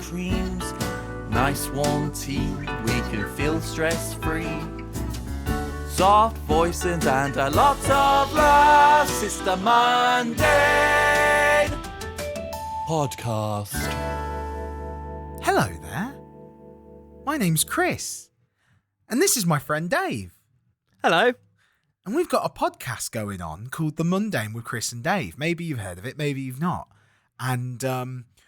dreams. Nice warm tea, we can feel stress-free. Soft voices and a lot of laughs. It's the Mundane Podcast. Hello there. My name's Chris. And this is my friend Dave. Hello. And we've got a podcast going on called The Mundane with Chris and Dave. Maybe you've heard of it, maybe you've not. And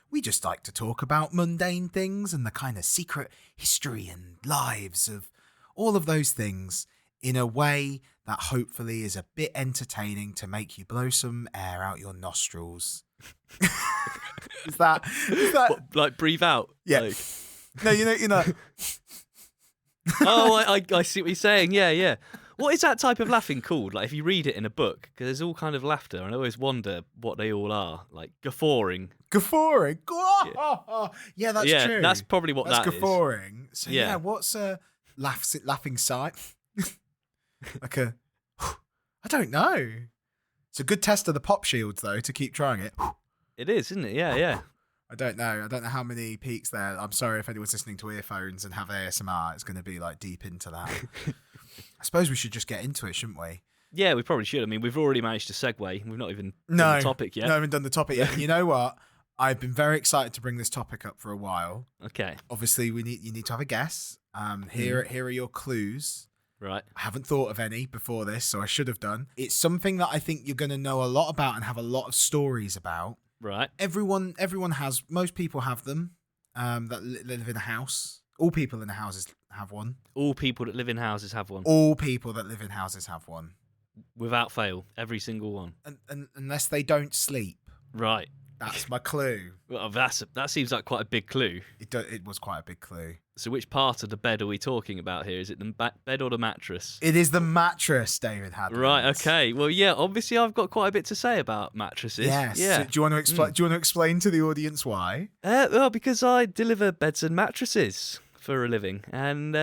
we just like to talk about mundane things and the kind of secret history and lives of all of those things in a way that hopefully is a bit entertaining to make you blow some air out your nostrils. Is that What, like breathe out? Yeah. Like... No, you know. Oh, I see what you're saying. Yeah. What is that type of laughing called? Like if you read it in a book, because there's all kind of laughter, and I always wonder what they all are. Like guffawing. Guffawing. Yeah, that's yeah, true. That's probably what that's that guffawing. is. So yeah, what's a laughing sight? Like a, I don't know. It's a good test of the pop shields though to keep trying it. It is, isn't it? Yeah. I don't know how many peaks there. I'm sorry if anyone's listening to earphones and have ASMR. It's going to be like deep into that. I suppose we should just get into it, shouldn't we? Yeah, we probably should. I mean, we've already managed to segue. We've not even done the topic yet. No, I haven't done the topic yet. You know what? I've been very excited to bring this topic up for a while. Okay. Obviously, you need to have a guess. Here are your clues. Right. I haven't thought of any before this, so I should have done. It's something that I think you're going to know a lot about and have a lot of stories about. Right. Everyone has. Most people have them. That live in a house. All people in the houses have one. All people that live in houses have one. All people that live in houses have one. Without fail, every single one. And unless they don't sleep. Right. That's my clue. Well, that seems like quite a big clue. It was quite a big clue. So which part of the bed are we talking about here? Is it the bed or the mattress? It is the mattress, David Hadley. Right, okay. Well, yeah, obviously I've got quite a bit to say about mattresses. Yes. Yeah. So do you want to explain? Do you want to explain to the audience why? Well, because I deliver beds and mattresses for a living, and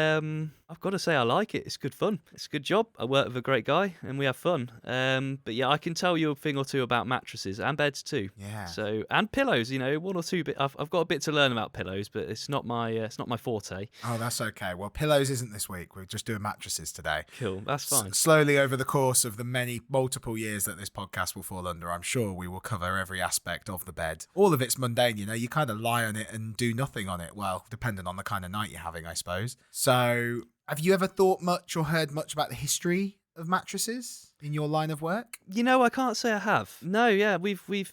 I've got to say I like it. It's good fun. It's a good job. I work with a great guy, and we have fun. But yeah, I can tell you a thing or two about mattresses and beds too. Yeah. So and pillows, one or two bit. I've got a bit to learn about pillows, but it's not my forte. Oh, that's okay. Well, pillows isn't this week. We're just doing mattresses today. Cool, that's fine. Slowly over the course of the multiple years that this podcast will fall under, I'm sure we will cover every aspect of the bed. All of it's mundane, you kind of lie on it and do nothing on it. Well, depending on the kind of night you're having, I suppose. So, have you ever thought much or heard much about the history of mattresses in your line of work? I can't say I have. No, yeah, we've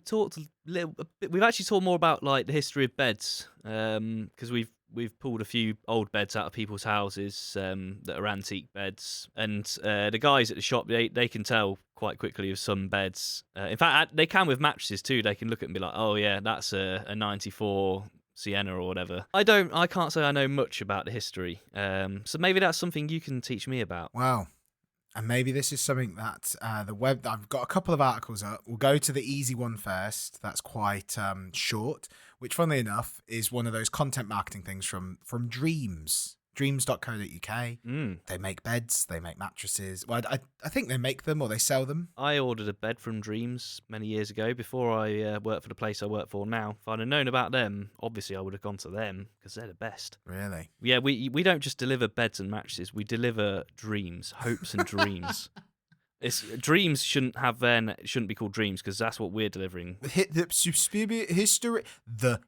talked a little bit. We've actually talked more about like the history of beds, because we've pulled a few old beds out of people's houses that are antique beds, and the guys at the shop they can tell quite quickly with some beds. In fact, they can with mattresses too. They can look at it and be like, oh yeah, that's a 94 Sienna or whatever. I can't say I know much about the history. So maybe that's something you can teach me about. Wow. And maybe this is something that I've got a couple of articles up. We'll go to the easy one first. That's quite short, which funnily enough is one of those content marketing things from dreams.co.uk. They make beds, they make mattresses. Well, I think they make them or they sell them. I ordered a bed from Dreams many years ago before I worked for the place I work for now. If I'd have known about them, obviously I would have gone to them because they're the best. Really? Yeah, we don't just deliver beds and mattresses. We deliver dreams, hopes and dreams. Dreams shouldn't be called dreams because that's what we're delivering. The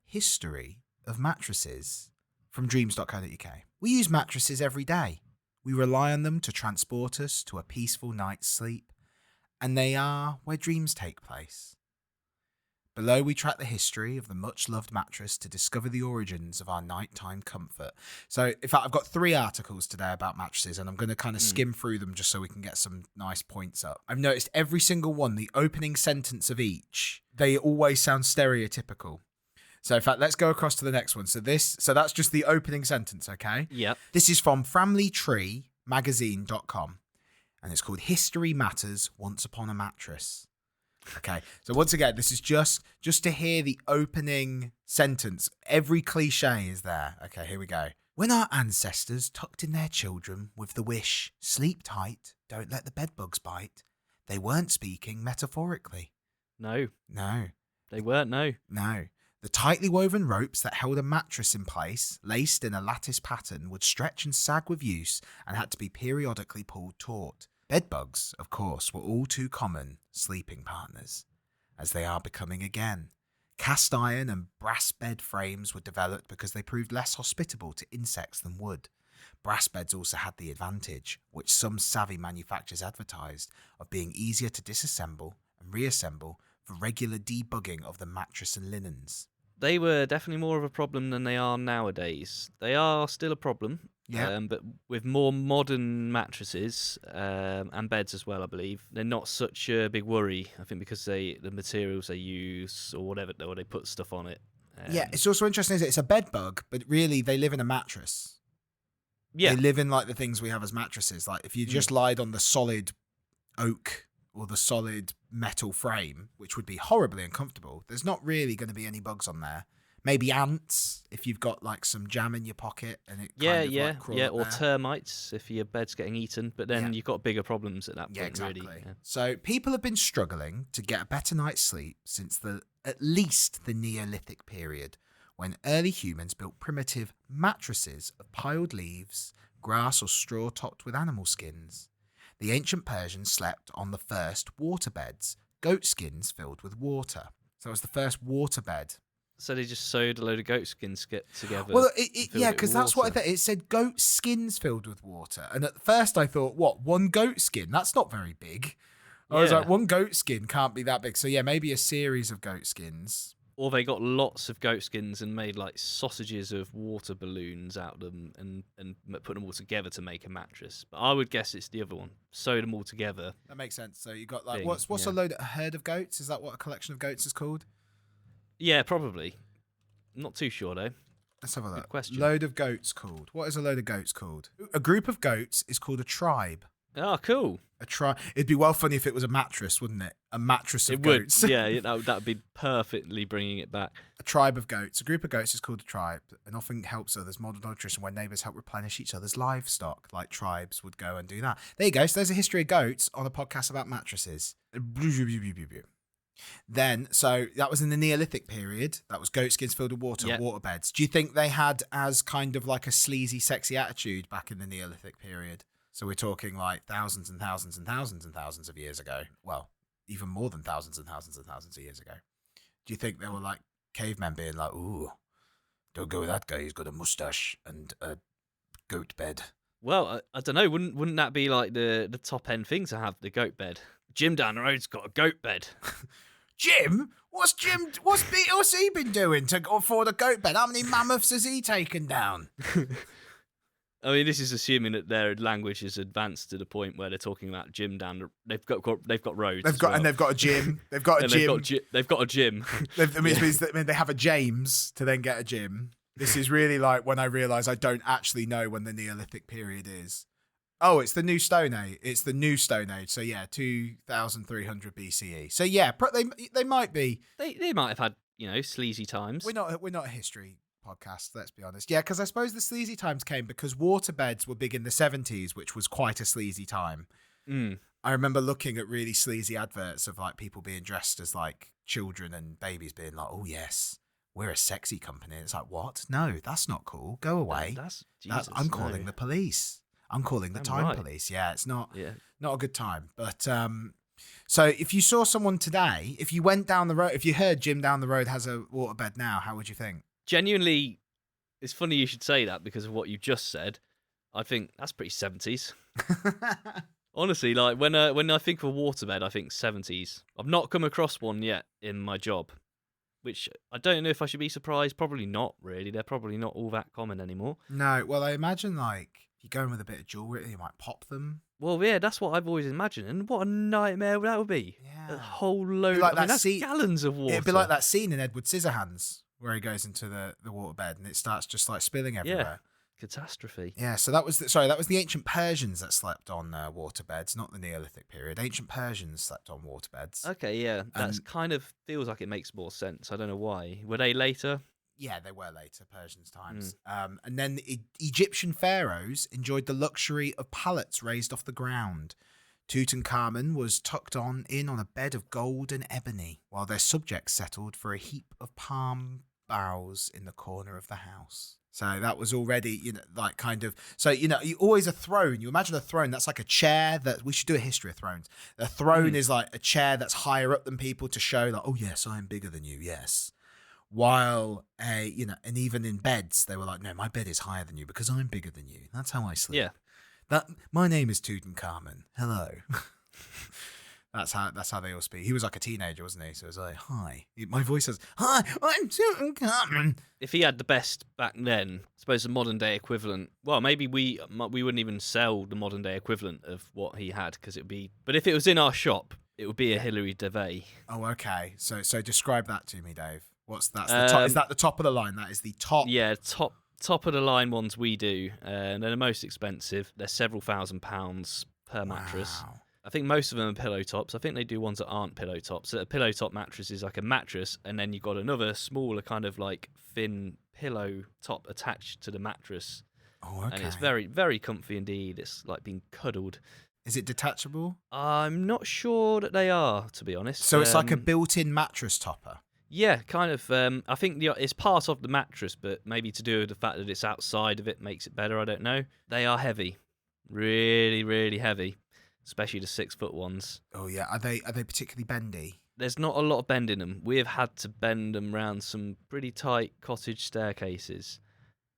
history of mattresses from dreams.co.uk. We use mattresses every day. We rely on them to transport us to a peaceful night's sleep, and they are where dreams take place. Below, we track the history of the much-loved mattress to discover the origins of our nighttime comfort. So, in fact, I've got 3 articles today about mattresses, and I'm going to kind of skim through them just so we can get some nice points up. I've noticed every single one, the opening sentence of each, they always sound stereotypical. So, in fact, let's go across to the next one. So that's just the opening sentence, okay? Yep. This is from FamilyTreeMagazine.com, and it's called History Matters Once Upon a Mattress. Okay, so once again, this is just to hear the opening sentence. Every cliche is there. Okay, here we go. When our ancestors tucked in their children with the wish, sleep tight, don't let the bedbugs bite, they weren't speaking metaphorically. No. No. They weren't, no. No. The tightly woven ropes that held a mattress in place, laced in a lattice pattern, would stretch and sag with use and had to be periodically pulled taut. Bedbugs, of course, were all too common sleeping partners, as they are becoming again. Cast iron and brass bed frames were developed because they proved less hospitable to insects than wood. Brass beds also had the advantage, which some savvy manufacturers advertised, of being easier to disassemble and reassemble for regular debugging of the mattress and linens. They were definitely more of a problem than they are nowadays. They are still a problem, but with more modern mattresses and beds as well, I believe, they're not such a big worry. I think because the materials they use or whatever, or they put stuff on it. It's also interesting, isn't it? It's a bed bug, but really they live in a mattress. Yeah. They live in like the things we have as mattresses. Like if you just lied on the solid oak or the solid metal frame, which would be horribly uncomfortable, there's not really going to be any bugs on there. Maybe ants if you've got like some jam in your pocket and it like crawl up or there. Termites if your bed's getting eaten, but then you've got bigger problems at that point. Exactly. Really. Yeah. So people have been struggling to get a better night's sleep since at least the Neolithic period, when early humans built primitive mattresses of piled leaves, grass or straw topped with animal skins. The ancient Persians slept on the first waterbeds, goat skins filled with water. So it was the first waterbed. So they just sewed a load of goat skins together. Well, because that's what I thought. It said goat skins filled with water. And at first I thought, what, one goat skin? That's not very big. I was like, one goat skin can't be that big. So yeah, maybe a series of goat skins. Or they got lots of goat skins and made like sausages of water balloons out of them and put them all together to make a mattress. But I would guess it's the other one. Sew them all together. That makes sense. So you got like, what's a herd of goats? Is that what a collection of goats is called? Yeah, probably. I'm not too sure though. Let's have a look. Good question. Load of goats called. What is a load of goats called? A group of goats is called a tribe. Oh, cool. A tribe. It'd be well funny if it was a mattress, wouldn't it? A mattress of goats. Yeah, that would be perfectly bringing it back. A tribe of goats. A group of goats is called a tribe and often helps others model nutrition when neighbours help replenish each other's livestock, like tribes would go and do that. There you go. So there's a history of goats on a podcast about mattresses. Then, so that was in the Neolithic period. That was goat skins filled with water, waterbeds. Do you think they had as kind of like a sleazy, sexy attitude back in the Neolithic period? So we're talking like thousands and thousands and thousands and thousands of years ago. Well, even more than thousands and thousands and thousands of years ago. Do you think they were like cavemen being like, ooh, don't go with that guy, he's got a mustache and a goat bed? Well, I don't know. Wouldn't that be like the top end thing to have, the goat bed? Jim down the road's got a goat bed. Jim? What's he been doing to afford a goat bed? How many mammoths has he taken down? I mean, this is assuming that their language is advanced to the point where they're talking about Jim down the. They've got roads. They've got a gym. They've got a gym. They've got a gym. Means that they have a James to then get a gym. This is really like when I realise I don't actually know when the Neolithic period is. Oh, it's the New Stone Age. It's the New Stone Age. So yeah, 2300 BCE. So yeah, they might be. They might have had sleazy times. We're not a history podcast, let's be honest. Yeah, because I suppose the sleazy times came because waterbeds were big in the 70s, which was quite a sleazy time. I remember looking at really sleazy adverts of like people being dressed as like children and babies being like, oh yes, we're a sexy company. It's like, what? No, that's not cool. Go away. I'm calling the police. I'm calling the time police. Yeah, it's not a good time. But so if you saw someone today, if you went down the road, if you heard Jim down the road has a waterbed now, how would you think? Genuinely, it's funny you should say that because of what you just said. I think that's pretty 70s. Honestly, like when I think of a waterbed, I think 70s. I've not come across one yet in my job, which I don't know if I should be surprised. Probably not, really. They're probably not all that common anymore. No, well, I imagine like if you go in with a bit of jewellery, you might pop them. Well, yeah, that's what I've always imagined. And what a nightmare that would be. Yeah. A whole load that's gallons of water. It'd be like that scene in Edward Scissorhands where he goes into the waterbed and it starts just like spilling everywhere. Yeah. Catastrophe. Yeah, so that was the ancient Persians that slept on waterbeds, not the Neolithic period. Ancient Persians slept on waterbeds. Okay, yeah, that's kind of feels like it makes more sense. I don't know why. Were they later? Yeah, they were later, Persians' times. And then the Egyptian pharaohs enjoyed the luxury of pallets raised off the ground. Tutankhamun was tucked in on a bed of gold and ebony, while their subjects settled for a heap of palm boughs in the corner of the house. So that was already, like kind of, so, you always a throne. You imagine a throne, that's like a chair that, we should do a history of thrones. A throne is like a chair that's higher up than people to show like, oh yes, I am bigger than you, yes. While, and even in beds, they were like, no, my bed is higher than you because I'm bigger than you. That's how I sleep. Yeah. My name is Tutankhamun. Hello. That's how they all speak. He was like a teenager, wasn't he? So it was like, hi. My voice says, hi, I'm Tutankhamun. If he had the best back then, I suppose the modern day equivalent. Well, maybe we wouldn't even sell the modern day equivalent of what he had because it'd be. But if it was in our shop, it would be a Hilary Devey. Oh, okay. So describe that to me, Dave. What's that? The top? Is that the top of the line? That is the top. Yeah, top of the line ones we do. They're the most expensive. They're several £1,000s per mattress. Wow. I think most of them are pillow tops. I think they do ones that aren't pillow tops. So a pillow top mattress is like a mattress, and then you've got another smaller kind of like thin pillow top attached to the mattress. Oh, okay. And it's very, very comfy indeed. It's like being cuddled. Is it detachable? I'm not sure that they are, to be honest. So it's like a built-in mattress topper. Yeah, kind of. I think it's part of the mattress, but maybe to do with the fact that it's outside of it makes it better. I don't know. They are heavy, really, really heavy. Especially the 6-foot ones. Oh yeah, are they particularly bendy? There's not a lot of bend in them. We have had to bend them around some pretty tight cottage staircases,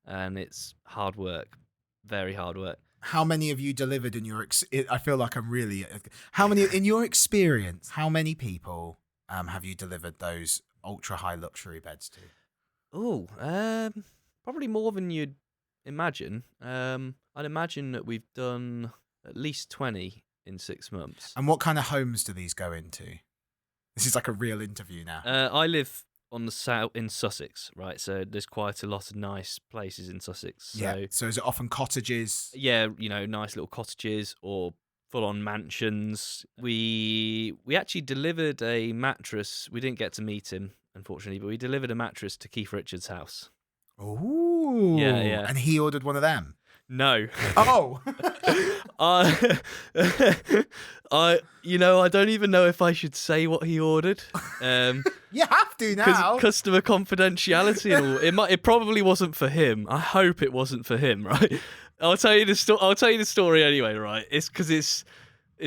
and it's hard work, very hard work. How many have you delivered in your? I feel like I'm really. How many in your experience? How many people have you delivered those ultra high luxury beds to? Oh, probably more than you'd imagine. I'd imagine that we've done at least 20 in 6 months. And what kind of homes do these go into? This is like a real interview now. I live on the south in Sussex, right? So there's quite a lot of nice places in Sussex. So, yeah. So is it often cottages? Yeah, nice little cottages or full-on mansions. We actually delivered a mattress. We didn't get to meet him, unfortunately, but we delivered a mattress to Keith Richards' house. Ooh. Yeah. And he ordered one of them? No. Oh. I don't even know if I should say what he ordered. You have to now. Customer confidentiality and all. It probably wasn't for him. I hope it wasn't for him, right? I'll tell you the story anyway, right? It's because it's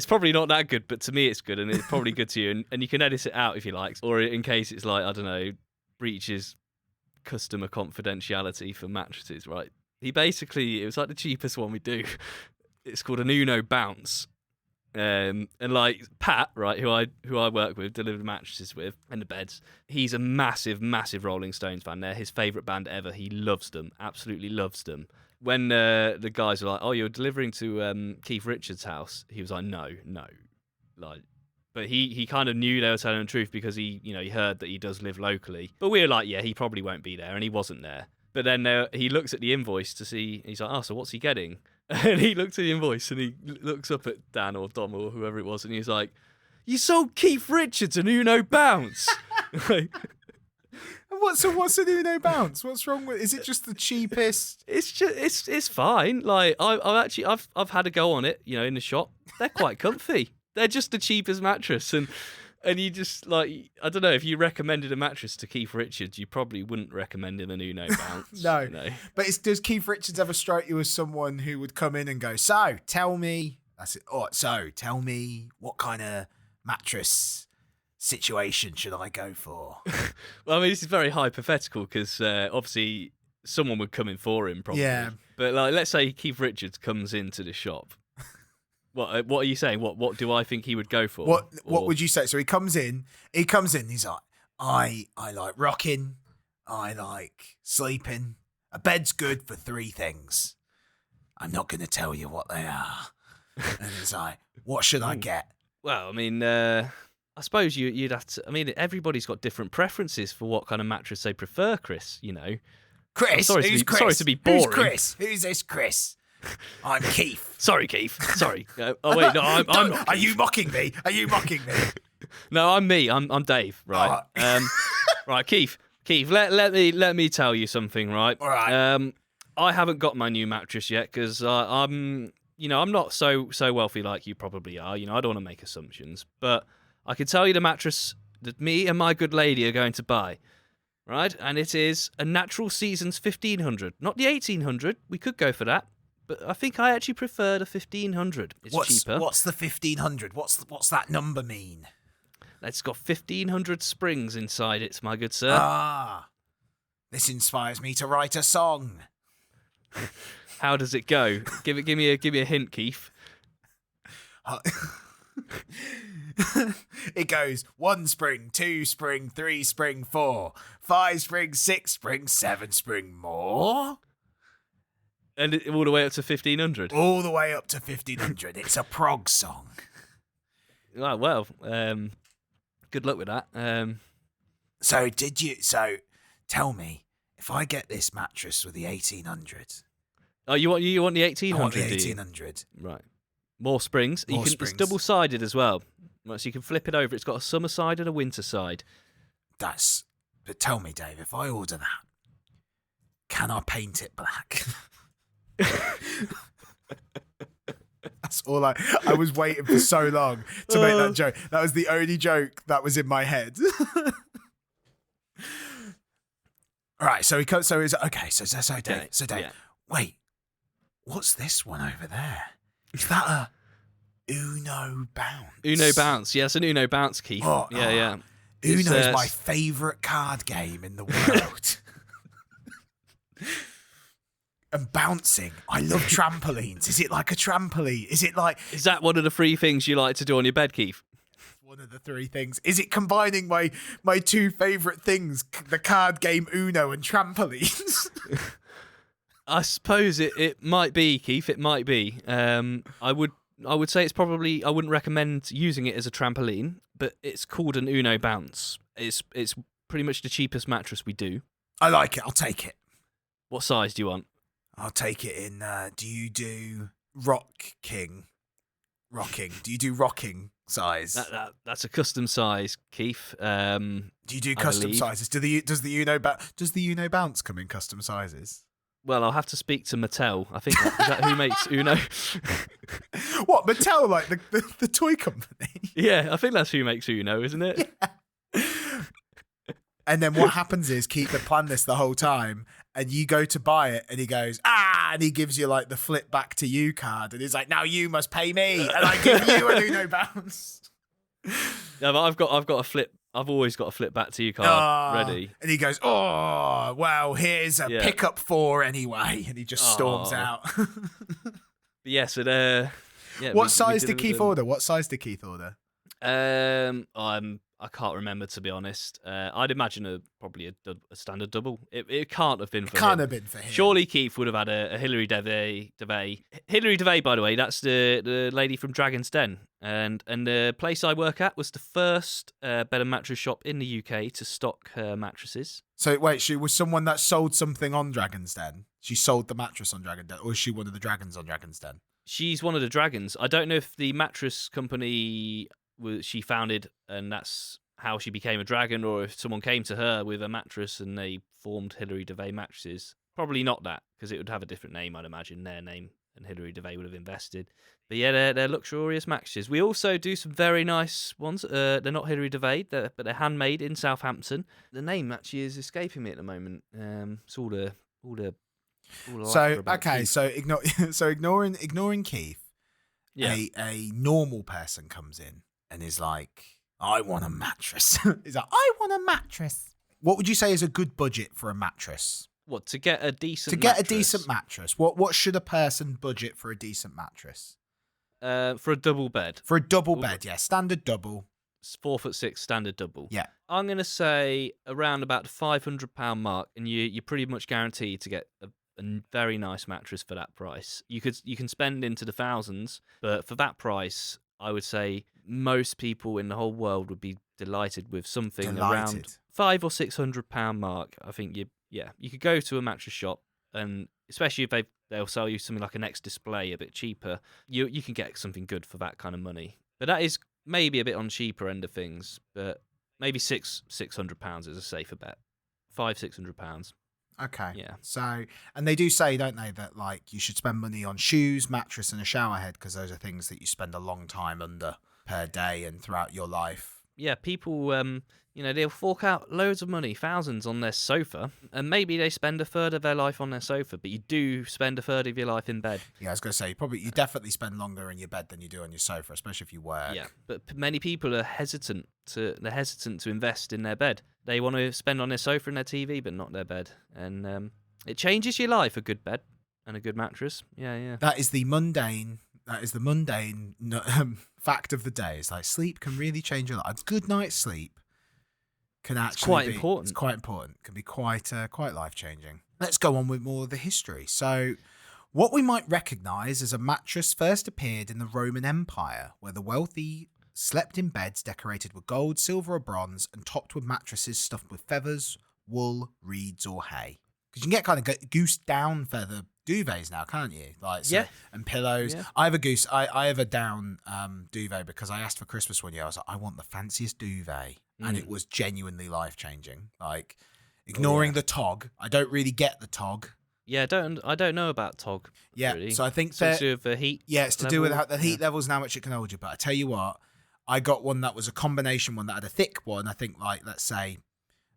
probably not that good, but to me it's good, and it's probably good to you, and you can edit it out if you like, or in case it's like, I don't know, breaches customer confidentiality for mattresses, right? It was like the cheapest one we do. It's called an Uno Bounce. And like Pat, right, who I work with, delivered mattresses with, and the beds. He's a massive, massive Rolling Stones fan. They're his favourite band ever. He loves them, absolutely loves them. When the guys were like, "Oh, you're delivering to Keith Richards' house," he was like, "No," like. But he kind of knew they were telling the truth because he heard that he does live locally. But we were like, yeah, he probably won't be there, and he wasn't there. But then he looks at the invoice to see, he's like, oh, so what's he getting? And he looks at the invoice and he looks up at Dan or Dom or whoever it was, and he's like, you sold Keith Richards an Uno Bounce. What's an Uno Bounce? What's wrong with? Is it just the cheapest? It's fine. Like I've had a go on it, in the shop. They're quite comfy. They're just the cheapest mattress, and you just like, I don't know, if you recommended a mattress to Keith Richards, you probably wouldn't recommend him an Uno Bounce. No. But does Keith Richards ever strike you as someone who would come in and go, so tell me what kind of mattress situation should I go for? Well, I mean, this is very hypothetical because obviously someone would come in for him probably. Yeah. But like, let's say Keith Richards comes into the shop. What are you saying? What do I think he would go for? What would you say? So he comes in, he's like, I like rocking, I like sleeping. A bed's good for 3 things. I'm not going to tell you what they are. And he's like, what should I get? Well, I mean, I suppose you'd have to. I mean, everybody's got different preferences for what kind of mattress they prefer, Chris. Chris? Who's Chris? Sorry to be boring. Who's Chris? Who's this Chris? I'm Keith. Sorry, Keith. Sorry. Oh wait, no, I'm not. Are you mocking me? No, I'm me. I'm Dave. Right. Right, Keith. Let me tell you something. Right. All right. I haven't got my new mattress yet because I'm not so wealthy like you probably are. I don't want to make assumptions, but I can tell you the mattress that me and my good lady are going to buy right? And it is a Natural Seasons 1500, not the 1800. We could go for that, but I think I actually prefer the 1500. It's cheaper. What's the 1500? What's that number mean? It's got 1500 springs inside it, my good sir. Ah, this inspires me to write a song. How does it go? Give me a hint, Keith. It goes 1 spring, 2 spring, 3 spring, 4, 5 spring, 6 spring, 7 spring more. And all the way up to 1500. All the way up to 1500. It's a prog song. Right, well, good luck with that. So tell me, if I get this mattress with the 1800. Oh, you want the 1800? I want the 1800. Right. More springs. More It's double-sided as well. Right, so you can flip it over. It's got a summer side and a winter side. But tell me, Dave, if I order that, can I paint it black? That's all I was waiting for so long to make that joke. That was the only joke that was in my head. All right, so Dave, Yeah. wait, what's this one over there? Is that a Uno bounce? Uno bounce. Yes, an Uno bounce, Keith. Yeah. Uno's my favourite card game in the world. And bouncing. I love trampolines. Is it like a trampoline? Is that one of the 3 things you like to do on your bed, Keith? one of the 3 things? Is it combining my 2 favourite things, the card game Uno and trampolines? I suppose it might be, Keith. It might be. I would say it's probably. I wouldn't recommend using it as a trampoline, but it's called an Uno bounce. It's pretty much the cheapest mattress we do. I like it. I'll take it. What size do you want? I'll take it in. Do you do rocking? Do you do rocking size? That's a custom size, Keith. Do you do custom sizes? Does the Uno bounce come in custom sizes? Well, I'll have to speak to Mattel. I think is that who makes Uno? What, Mattel, like the toy company? Yeah, I think that's who makes Uno, isn't it? Yeah. And then what happens is Keith had planned this the whole time, and you go to buy it, and he goes, and he gives you like the flip back to you card, and he's like, now you must pay me, and I give you an Uno bounce. Yeah, but I've got a flip. I've always got a flip back to you card ready. And he goes, oh, well, here's a pickup 4 anyway, and he just storms out. But yes, yeah. What size did Keith order? I can't remember, to be honest. I'd imagine probably a standard double. It can't have been for him. Can't have been for him. Surely Keith would have had a Hilary DeVay. Hilary DeVay, by the way, that's the lady from Dragon's Den. And the place I work at was the first bed and mattress shop in the UK to stock her mattresses. So wait, she was someone that sold something on Dragon's Den? She sold the mattress on Dragon's Den? Or is she one of the dragons on Dragon's Den? She's one of the dragons. I don't know if the mattress company she founded and that's how she became a dragon, or if someone came to her with a mattress and they formed Hilary DeVay Mattresses. Probably not that, because it would have a different name, I'd imagine, their name, and Hilary DeVay would have invested. But yeah, they're luxurious mattresses. We also do some very nice ones. They're not Hilary DeVay, but they're handmade in Southampton. The name actually is escaping me at the moment. It's all the so okay, Keith. so ignoring Keith, yeah. A normal person comes in and is like, I want a mattress. He's like, I want a mattress. What would you say is a good budget for a mattress? What, to get a decent a decent mattress? What should a person budget for a decent mattress? For a double bed. For a double bed, yeah. Standard double. It's 4'6" standard double. Yeah. I'm going to say around about the £500 mark, and you're pretty much guaranteed to get a very nice mattress for that price. You can spend into the thousands, but for that price, I would say most people in the whole world would be delighted with something around £500 or £600 mark. I think you could go to a mattress shop, and especially if they'll sell you something like an X display a bit cheaper, you can get something good for that kind of money. But that is maybe a bit on cheaper end of things, but maybe £600 is a safer bet. £500-600. Okay. Yeah. So, and they do say, don't they, that like you should spend money on shoes, mattress, and a shower head, because those are things that you spend a long time under per day and throughout your life. Yeah, people they'll fork out loads of money, thousands on their sofa, and maybe they spend a third of their life on their sofa, but you do spend a third of your life in bed. Yeah, I was going to say, you definitely spend longer in your bed than you do on your sofa, especially if you work. Yeah, but many people are hesitant to invest in their bed. They want to spend on their sofa and their TV, but not their bed. And it changes your life, a good bed and a good mattress. Yeah. That is the mundane fact of the day. It's like sleep can really change your life. A good night's sleep can actually quite important. It's quite important. Can be quite life-changing. Let's go on with more of the history. So, what we might recognise as a mattress first appeared in the Roman Empire, where the wealthy slept in beds decorated with gold, silver or bronze and topped with mattresses stuffed with feathers, wool, reeds or hay. Because you can get kind of goose down feather duvets now, can't you? And pillows. Yeah. I have a down duvet because I asked for Christmas one year. I was like, I want the fanciest duvet. And it was genuinely life-changing. Like, ignoring the tog. I don't really get the tog. Yeah, I don't know about tog. Yeah, really. So I think it's to do with the heat. Yeah, it's to do with the heat levels and how much it can hold you. But I tell you what, I got one that was a combination one that had a thick one. I think let's say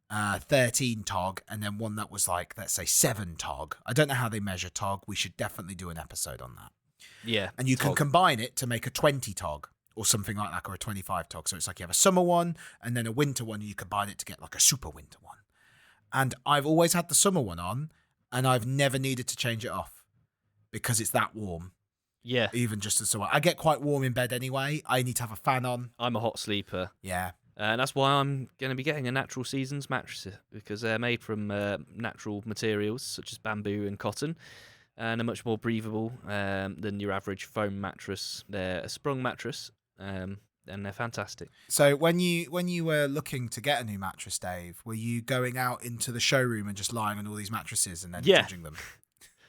13 tog, and then one that was let's say 7 tog. I don't know how they measure tog. We should definitely do an episode on that. Yeah, and you can combine it to make a 20 tog. Or something like that, or a 25 tog. So it's like you have a summer one and then a winter one, and you combine it to get like a super winter one. And I've always had the summer one on, and I've never needed to change it off because it's that warm. Yeah. Even just as so I get quite warm in bed anyway. I need to have a fan on. I'm a hot sleeper. Yeah. And that's why I'm going to be getting a Natural Seasons mattress, because they're made from natural materials such as bamboo and cotton, and are much more breathable than your average foam mattress. They're a sprung mattress. And they're fantastic. So when you were looking to get a new mattress, Dave, were you going out into the showroom and just lying on all these mattresses and then judging them?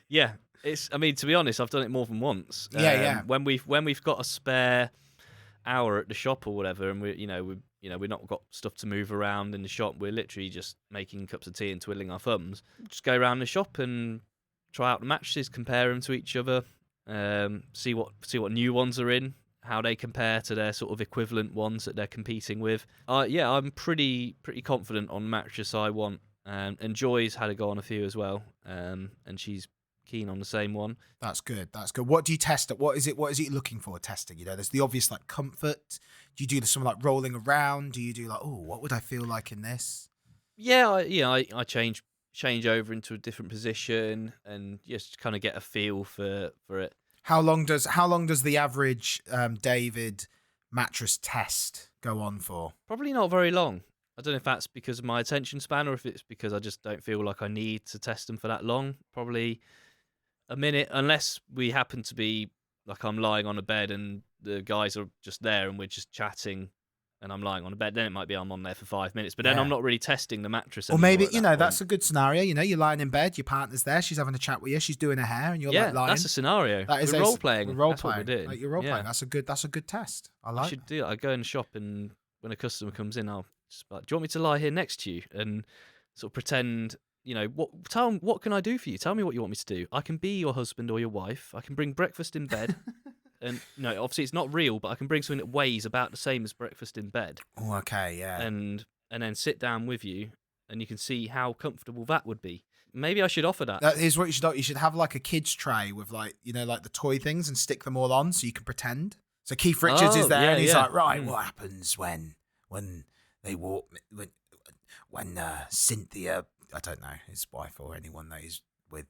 Yeah, to be honest, I've done it more than once. Yeah. When we've got a spare hour at the shop or whatever, and we've not got stuff to move around in the shop, we're literally just making cups of tea and twiddling our thumbs. Just go around the shop and try out the mattresses, compare them to each other, see what new ones are in, how they compare to their sort of equivalent ones that they're competing with. I'm pretty confident on the mattress I want. And Joy's had a go on a few as well, and she's keen on the same one. That's good. What do you test? What is it you're looking for testing? There's the obvious comfort. Do you do something like rolling around? Do you do what would I feel like in this? I change over into a different position and just kind of get a feel for it. How long does the average David mattress test go on for? Probably not very long. I don't know if that's because of my attention span or if it's because I just don't feel like I need to test them for that long. Probably a minute, unless we happen to be I'm lying on a bed and the guys are just there and we're just chatting and I'm lying on a bed. Then it might be I'm on there for 5 minutes, but then I'm not really testing the mattress anymore. Or maybe that's a good scenario. You're lying in bed, your partner's there, she's having a chat with you, she's doing her hair, and you're lying. That's a scenario. That is role playing. That's what we're doing. You're role playing. That's a good test. I like. I should do it. I go in the shop and when a customer comes in, I'll just do you want me to lie here next to you and sort of pretend. What can I do for you? Tell me what you want me to do. I can be your husband or your wife. I can bring breakfast in bed. And obviously it's not real, but I can bring something that weighs about the same as breakfast in bed. Oh, okay, yeah. And then sit down with you, and you can see how comfortable that would be. Maybe I should offer that. That is what you should do. You should have a kid's tray with the toy things and stick them all on so you can pretend. So Keith Richards is there and he's like, right, what happens when they walk when Cynthia, I don't know, his wife or anyone that he's with,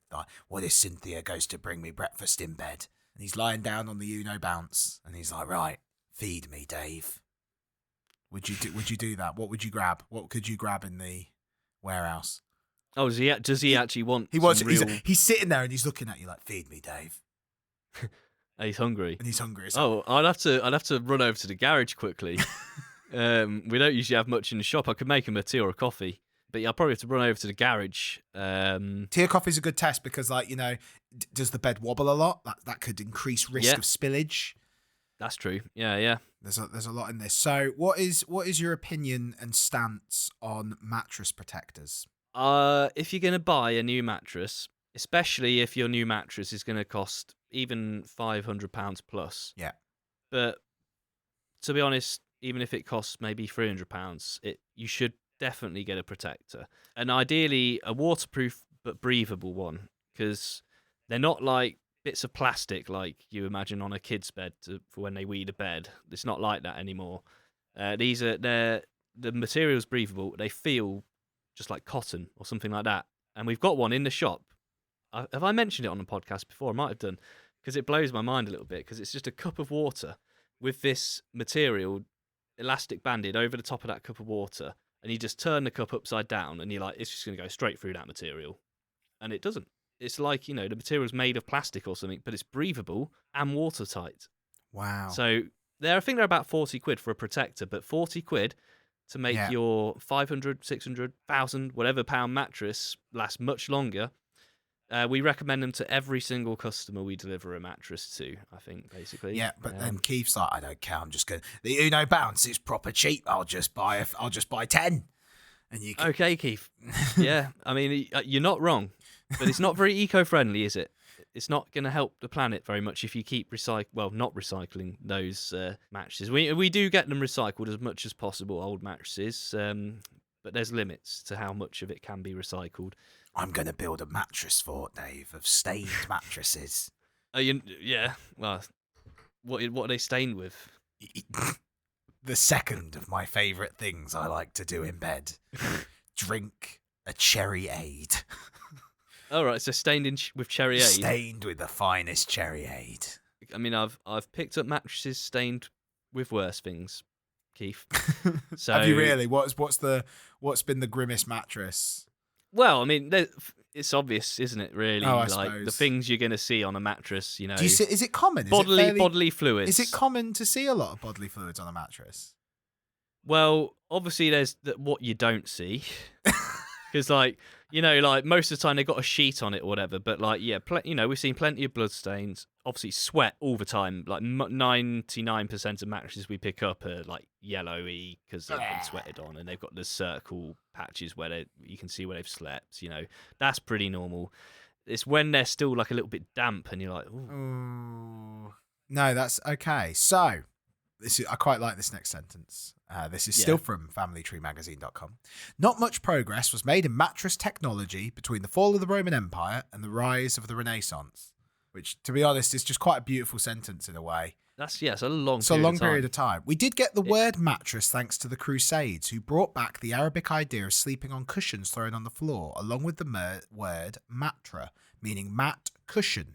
what if Cynthia goes to bring me breakfast in bed? And he's lying down on the Uno bounce, and he's like, "Right, feed me, Dave." Would you do that? What would you grab? What could you grab in the warehouse? Oh, does he actually want? He's sitting there and he's looking at you like, "Feed me, Dave." And he's hungry. Oh, I'd have to run over to the garage quickly. We don't usually have much in the shop. I could make him a tea or a coffee. But I'll probably have to run over to the garage. Tea or coffee is a good test because, does the bed wobble a lot? That could increase risk of spillage. That's true. Yeah. There's a lot in this. So, what is your opinion and stance on mattress protectors? If you're going to buy a new mattress, especially if your new mattress is going to cost even £500 plus. Yeah. But to be honest, even if it costs maybe £300, you should definitely get a protector, and ideally a waterproof but breathable one, because they're not like bits of plastic like you imagine on a kid's bed for when they wee the bed. It's not like that anymore. The material's breathable. They feel just like cotton or something like that. And we've got one in the shop. Have I mentioned it on the podcast before? I might have done, because it blows my mind a little bit, because it's just a cup of water with this material elastic banded over the top of that cup of water, and you just turn the cup upside down and you're like, it's just going to go straight through that material. And it doesn't. It's like, the material's made of plastic or something, but it's breathable and watertight. Wow. So I think they're about 40 quid for a protector, but 40 quid to make your 500, 600, 1,000, whatever pound mattress last much longer. We recommend them to every single customer we deliver a mattress to, I think, basically. Yeah, but then Keith's like, I don't care. I'm just going, the Uno Bounce is proper cheap. I'll just buy 10. And you can... Okay, Keith. Yeah, I mean, you're not wrong, but it's not very eco-friendly, is it? It's not going to help the planet very much if you keep not recycling those mattresses. We do get them recycled as much as possible, old mattresses, but there's limits to how much of it can be recycled. I'm going to build a mattress fort, Dave, of stained mattresses. Yeah, well, what are they stained with? The second of my favourite things I like to do in bed. Drink a cherry-aid. All right, so stained with cherry-aid. Stained with the finest cherry-aid. I mean, I've picked up mattresses stained with worse things, Keith. So, have you really? What's been the grimmest mattress? Well, I mean, it's obvious, isn't it? Really, I like suppose. the things you're going to see on a mattress. Do you see? Is it common? Bodily fluids. Is it common to see a lot of bodily fluids on a mattress? Well, obviously, there's what you don't see, because like most of the time they've got a sheet on it or whatever. But we've seen plenty of blood stains. Obviously, sweat all the time. Like 99% of mattresses we pick up are like yellowy because they've been sweated on, and they've got the circle patches where you can see where they've slept. That's pretty normal. It's when they're still like a little bit damp, and you're like, ooh. No, that's okay. So, I quite like this next sentence. This is still from FamilyTreeMagazine.com. Not much progress was made in mattress technology between the fall of the Roman Empire and the rise of the Renaissance. Which, to be honest, is just quite a beautiful sentence in a way. It's a long period of time. We did get the word mattress thanks to the Crusades, who brought back the Arabic idea of sleeping on cushions thrown on the floor, along with the word matra, meaning mat cushion,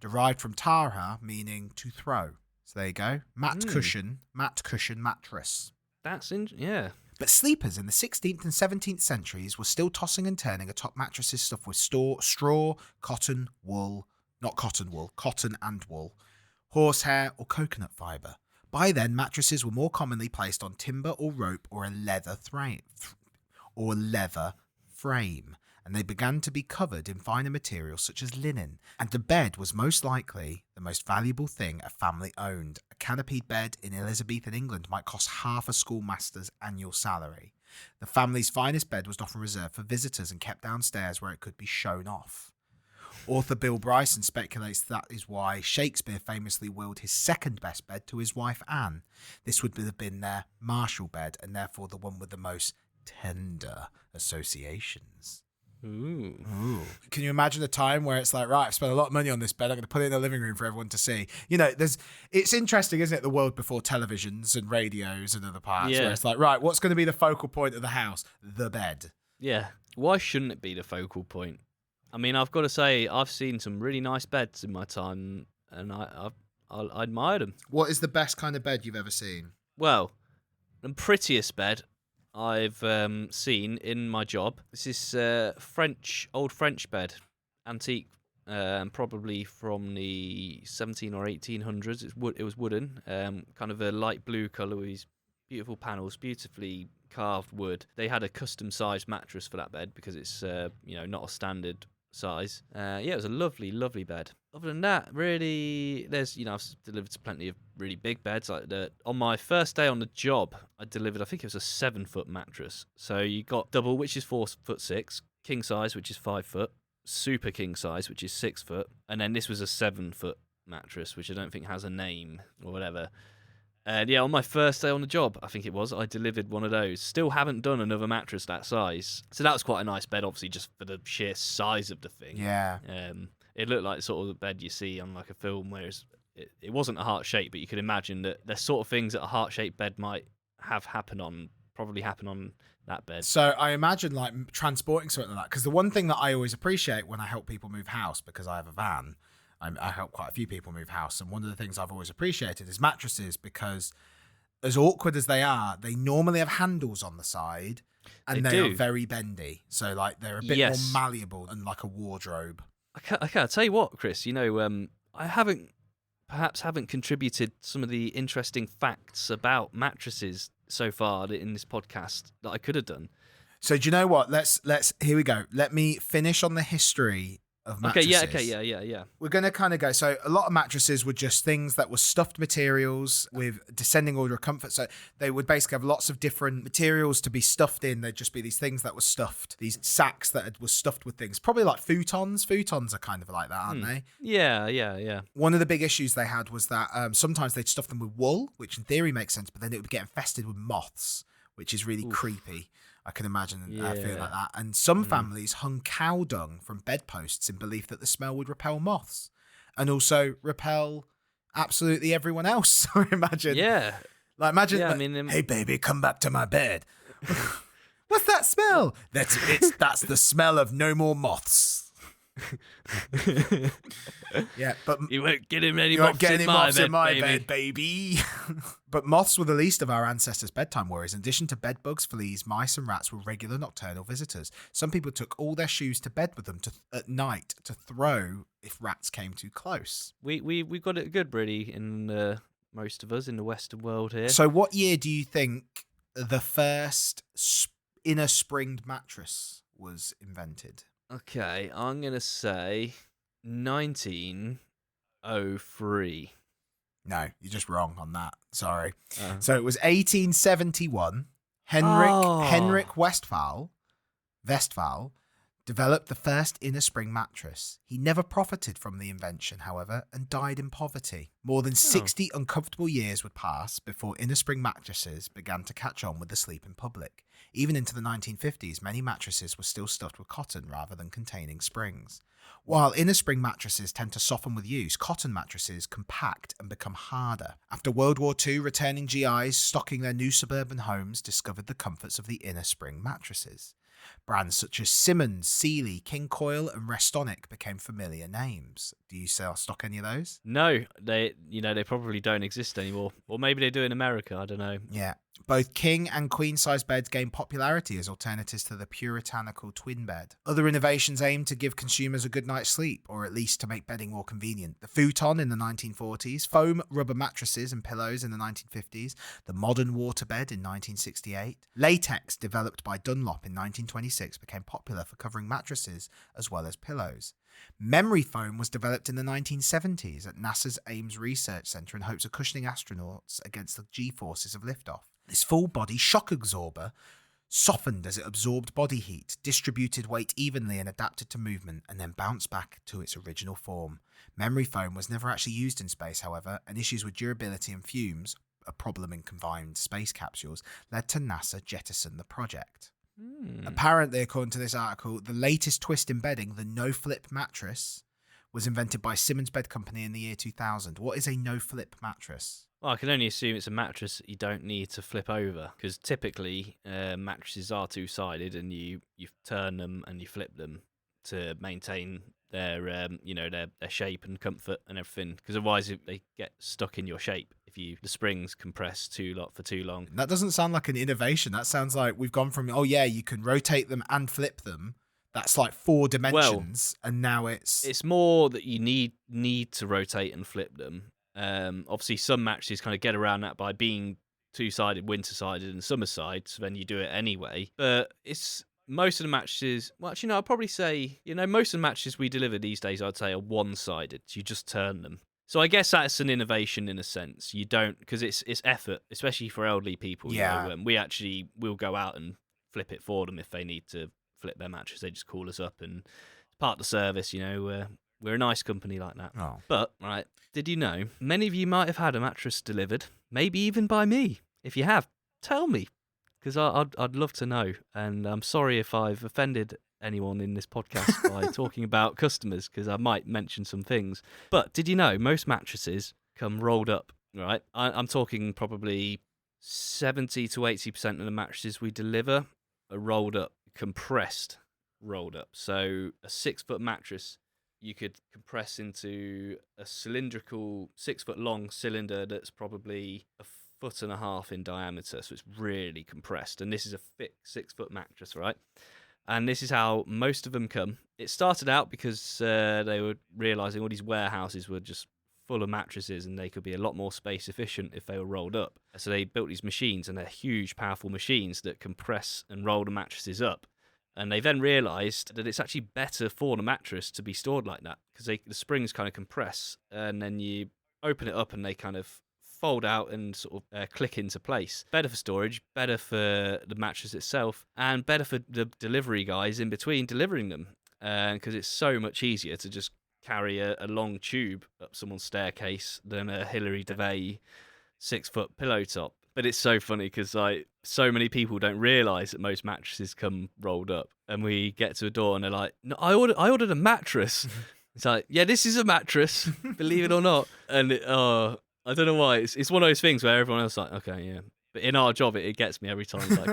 derived from tarha, meaning to throw. So there you go. Mat cushion, mattress. But sleepers in the 16th and 17th centuries were still tossing and turning atop mattresses stuffed with straw, cotton, wool, cotton and wool, horsehair or coconut fibre. By then, mattresses were more commonly placed on timber or rope or a leather frame, and they began to be covered in finer materials such as linen, and the bed was most likely the most valuable thing a family owned. A canopied bed in Elizabethan England might cost half a schoolmaster's annual salary. The family's finest bed was often reserved for visitors and kept downstairs where it could be shown off. Author Bill Bryson speculates that is why Shakespeare famously willed his second best bed to his wife Anne. This would have been their Marshall bed, and therefore the one with the most tender associations. Ooh. Can you imagine a time where it's like, right, I've spent a lot of money on this bed, I'm going to put it in the living room for everyone to see. It's interesting, isn't it, the world before televisions and radios and other parts, where it's like, right, what's going to be the focal point of the house? The bed. Yeah. Why shouldn't it be the focal point? I mean, I've got to say, I've seen some really nice beds in my time, and I admire them. What is the best kind of bed you've ever seen? Well, the prettiest bed I've seen in my job. This is old French bed, antique, probably from the 17 or 1800s. It was wooden, kind of a light blue colour with these beautiful panels, beautifully carved wood. They had a custom-sized mattress for that bed because it's not a standard size. It was a lovely, lovely bed. Other than that, really, I've delivered to plenty of really big beds. On my first day on the job, I delivered, I think it was a 7-foot mattress. So you got double, which is 4'6", king size, which is 5 foot, super king size, which is 6 foot, and then this was a 7-foot mattress, which I don't think has a name or whatever. And yeah, on my first day on the job, I think it was, I delivered one of those. Still haven't done another mattress that size. So that was quite a nice bed, obviously, just for the sheer size of the thing. Yeah. It looked like sort of the bed you see on like a film, whereas it wasn't a heart shape, but you could imagine that there's sort of things that a heart shaped bed might probably happen on that bed. So I imagine like transporting something like that, because the one thing that I always appreciate when I help people move house, because I have a van, I help quite a few people move house, and one of the things I've always appreciated is mattresses, because as awkward as they are, they normally have handles on the side, and they are very bendy. So like they're a bit more malleable than like a wardrobe. I can't tell you what, Chris. I haven't contributed some of the interesting facts about mattresses so far in this podcast that I could have done. So do you know what? Let's here we go. Let me finish on the history of mattresses. Yeah. We're going to kind of go. So a lot of mattresses were just things that were stuffed materials with descending order of comfort. So they would basically have lots of different materials to be stuffed in. They'd just be these things that were stuffed, these sacks that were stuffed with things. Probably like futons. Futons are kind of like that, aren't they? Yeah. One of the big issues they had was that sometimes they'd stuff them with wool, which in theory makes sense, but then it would get infested with moths, which is really creepy. I can imagine feeling like that. And some families hung cow dung from bedposts in belief that the smell would repel moths and also repel absolutely everyone else. So imagine. Yeah. Like imagine, hey baby, come back to my bed. What's that smell? That's the smell of no more moths. Yeah, but you won't get him any moths in my bed, baby. But moths were the least of our ancestors' bedtime worries. In addition to bed bugs, fleas, mice, and rats were regular nocturnal visitors. Some people took all their shoes to bed with them at night to throw if rats came too close. We got it good, really, in most of us in the Western world here. So, what year do you think the first inner springed mattress was invented? Okay, I'm going to say 1903. No, you're just wrong on that. Sorry. So it was 1871. Henrik Westphal developed the first inner spring mattress. He never profited from the invention, however, and died in poverty. More than 60 uncomfortable years would pass before inner spring mattresses began to catch on with the sleep in public. Even into the 1950s, many mattresses were still stuffed with cotton rather than containing springs. While inner spring mattresses tend to soften with use, cotton mattresses compact and become harder. After World War II, returning GIs stocking their new suburban homes discovered the comforts of the inner spring mattresses. Brands such as Simmons, Sealy, King Coil, and Restonic became familiar names. Do you stock any of those? No, they probably don't exist anymore. Or maybe they do in America, I don't know. Yeah. Both king and queen size beds gained popularity as alternatives to the puritanical twin bed. Other innovations aimed to give consumers a good night's sleep, or at least to make bedding more convenient. The futon in the 1940s, foam rubber mattresses and pillows in the 1950s, the modern waterbed in 1968. Latex, developed by Dunlop in 1926, became popular for covering mattresses as well as pillows. Memory foam was developed in the 1970s at NASA's Ames Research Center in hopes of cushioning astronauts against the G-forces of liftoff. This full-body shock absorber softened as it absorbed body heat, distributed weight evenly and adapted to movement, and then bounced back to its original form. Memory foam was never actually used in space, however, and issues with durability and fumes, a problem in confined space capsules, led to NASA jettison the project. Apparently, according to this article, the latest twist in bedding, the no-flip mattress, was invented by Simmons Bed Company in the year 2000. What is a no-flip mattress? Well, I can only assume it's a mattress that you don't need to flip over, because typically mattresses are two-sided, and you turn them and you flip them to maintain their their shape and comfort and everything. Because otherwise they get stuck in your shape if the springs compress for too long. That doesn't sound like an innovation. That sounds like we've gone from you can rotate them and flip them. That's like 4 dimensions, and now it's more that you need to rotate and flip them. Obviously, some mattresses kind of get around that by being two-sided, winter-sided, and summer-side, so then you do it anyway. But it's most of the mattresses. Well, actually, no, I'd probably say most of the mattresses we deliver these days, I'd say, are one-sided. So you just turn them. So I guess that's an innovation in a sense. You don't, because it's effort, especially for elderly people. Yeah. We'll go out and flip it for them if they need to flip their mattress. They just call us up, and it's part of the service. We're a nice company like that. Oh. But, right, did you know, many of you might have had a mattress delivered, maybe even by me. If you have, tell me, because I'd love to know. And I'm sorry if I've offended anyone in this podcast by talking about customers, because I might mention some things. But did you know most mattresses come rolled up, right? I'm talking probably 70 to 80% of the mattresses we deliver are rolled up, compressed, rolled up. So a 6-foot mattress you could compress into a cylindrical 6-foot long cylinder that's probably 1.5 foot in diameter. So it's really compressed. And this is a thick 6-foot mattress, right? And this is how most of them come. It started out because they were realizing all these warehouses were just full of mattresses and they could be a lot more space efficient if they were rolled up. So they built these machines, and they're huge, powerful machines that compress and roll the mattresses up. And they then realised that it's actually better for the mattress to be stored like that, because the springs kind of compress, and then you open it up and they kind of fold out and sort of click into place. Better for storage, better for the mattress itself, and better for the delivery guys in between delivering them, because it's so much easier to just carry a long tube up someone's staircase than a Hilary Devey 6-foot pillow top. But it's so funny because like so many people don't realise that most mattresses come rolled up, and we get to a door and they're like, "No, I ordered a mattress." It's like, yeah, this is a mattress, believe it or not. And I don't know why. It's one of those things where everyone else is like, okay, yeah. But in our job, it gets me every time. It's like,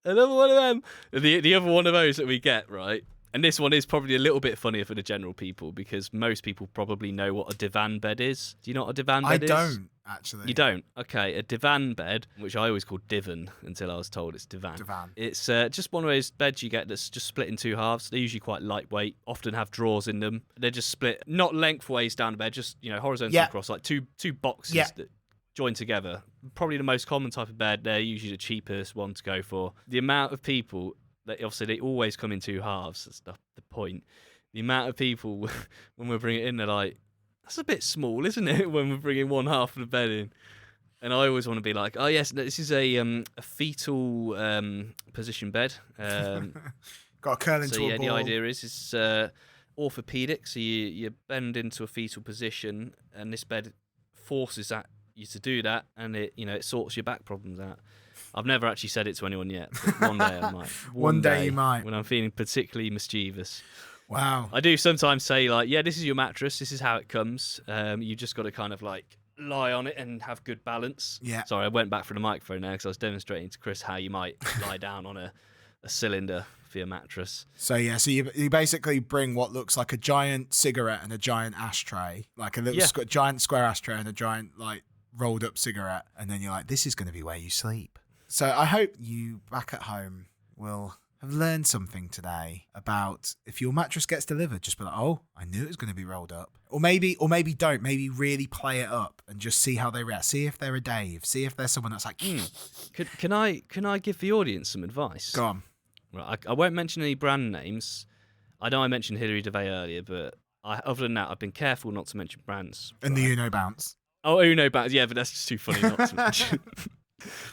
another one of them. The other one of those that we get, right? And this one is probably a little bit funnier for the general people, because most people probably know what a divan bed is. Do you know what a divan bed is? I don't, actually. You don't? Okay, a divan bed, which I always called divan until I was told it's divan. Divan. It's just one of those beds you get that's just split in two halves. They're usually quite lightweight, often have drawers in them. They're just split, not lengthways down the bed, just horizontally across, like two boxes that join together. Probably the most common type of bed. They're usually the cheapest one to go for. The amount of people... Obviously, they always come in two halves. That's the point. The amount of people, when we bring it in, they're like, that's a bit small, isn't it, when we're bringing one half of the bed in? And I always want to be like, oh, yes, this is a fetal position bed. Got a curl into a ball. The idea is it's orthopedic, so you bend into a fetal position, and this bed forces you to do that, and it sorts your back problems out. I've never actually said it to anyone yet, but one day I might. One day you might. When I'm feeling particularly mischievous. Wow. I do sometimes say, like, yeah, this is your mattress. This is how it comes. You just got to kind of, like, lie on it and have good balance. Yeah. Sorry, I went back for the microphone now because I was demonstrating to Chris how you might lie down on a cylinder for your mattress. So you basically bring what looks like a giant cigarette and a giant ashtray, like a little giant square ashtray and a giant, like, rolled up cigarette, and then you're like, this is going to be where you sleep. So I hope you back at home will have learned something today about if your mattress gets delivered, just be like, oh, I knew it was going to be rolled up. Or maybe don't. Maybe really play it up and just see how they react. See if they're a Dave. See if they're someone that's like, Can I give the audience some advice? Go on. Right, I won't mention any brand names. I know I mentioned Hilary Devey earlier, but other than that, I've been careful not to mention brands. And the Uno bounce. Oh, Uno bounce. Yeah, but that's just too funny not to mention.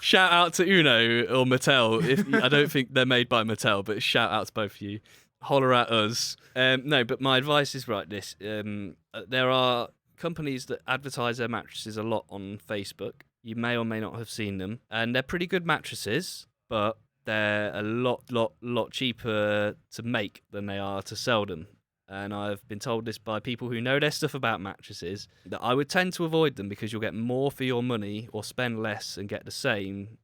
Shout out to Uno or Mattel. I don't think they're made by Mattel, but shout out to both of you. Holler at us. No, but my advice is this. There are companies that advertise their mattresses a lot on Facebook. You may or may not have seen them. And they're pretty good mattresses, but they're a lot cheaper to make than they are to sell them. And I've been told this by people who know their stuff about mattresses, that I would tend to avoid them because you'll get more for your money or spend less and get the same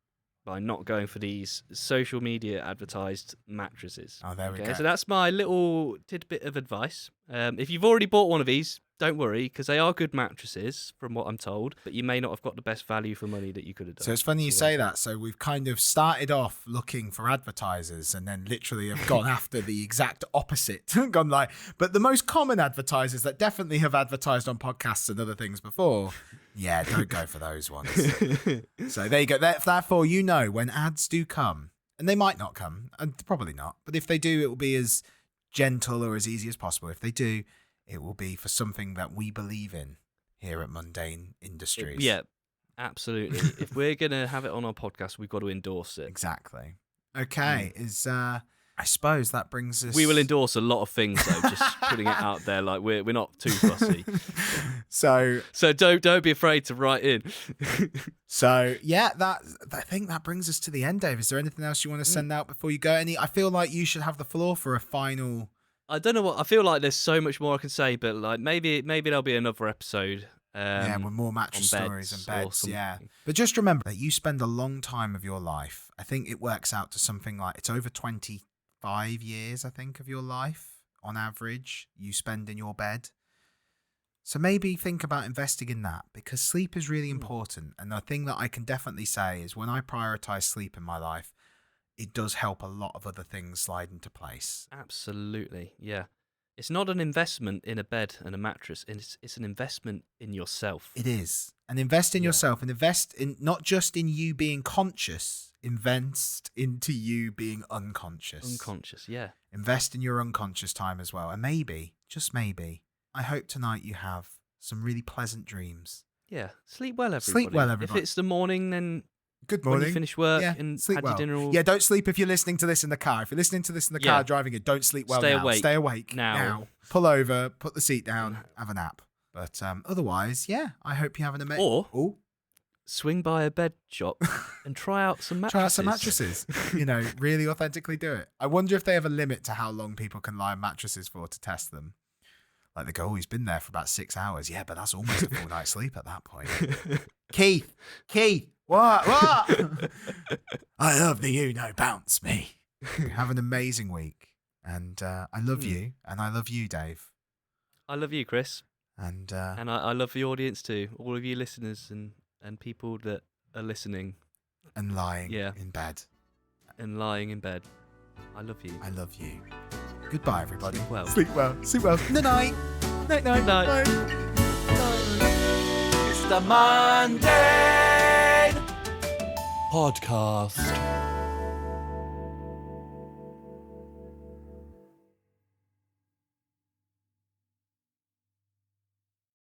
by not going for these social media advertised mattresses. Oh, there we go. So that's my little tidbit of advice. If you've already bought one of these, don't worry, because they are good mattresses, from what I'm told, but you may not have got the best value for money that you could have done. So it's funny you say that. So we've kind of started off looking for advertisers and then literally have gone after the exact opposite. Gone like, but the most common advertisers that definitely have advertised on podcasts and other things before, yeah, don't go for those ones. So there you go. Therefore, when ads do come, and they might not come, and probably not, but if they do, it will be as gentle or as easy as possible. If they do, it will be for something that we believe in here at Mundane Industries. Yeah, absolutely. If we're going to have it on our podcast, we've got to endorse it. Exactly. Okay. I suppose that brings us... We will endorse a lot of things, though, just putting it out there. Like, we're not too fussy. So don't be afraid to write in. So yeah, I think that brings us to the end, Dave. Is there anything else you want to send out before you go? I feel like you should have the floor for a final. I don't know what I feel like. There's so much more I can say, but like maybe there'll be another episode. With more mattress stories and beds. Yeah, but just remember that you spend a long time of your life. I think it works out to something like it's over 25 years. I think of your life on average you spend in your bed. So maybe think about investing in that, because sleep is really important. And the thing that I can definitely say is when I prioritize sleep in my life, it does help a lot of other things slide into place. Absolutely, yeah. It's not an investment in a bed and a mattress. It's an investment in yourself. It is. And invest in yourself, and invest in not just in you being conscious, invest into you being unconscious. Unconscious, yeah. Invest in your unconscious time as well. And maybe, just maybe, I hope tonight you have some really pleasant dreams. Yeah. Sleep well, everybody. Sleep well, everybody. If it's the morning, then good morning. When you finish work and sleep had well. your dinner. Yeah, don't sleep if you're listening to this in the car. If you're listening to this in the car driving it, don't sleep well now. Awake. Stay awake now. Pull over, put the seat down, have a nap. But otherwise, I hope you have an amazing... Or swing by a bed shop and try out some mattresses. Try out some mattresses. Really authentically do it. I wonder if they have a limit to how long people can lie on mattresses for to test them. Like they go, he's been there for about 6 hours. Yeah, but that's almost a full night's sleep at that point. Keith, what? I love the bounce me. Have an amazing week. And I love you. And I love you, Dave. I love you, Chris. And I love the audience too. All of you listeners and people that are listening. And lying in bed. And lying in bed. I love you. I love you. Goodbye, everybody. Sleep well. Sleep well. Sleep well. Night. Night. Night. Night. It's the Monday Podcast.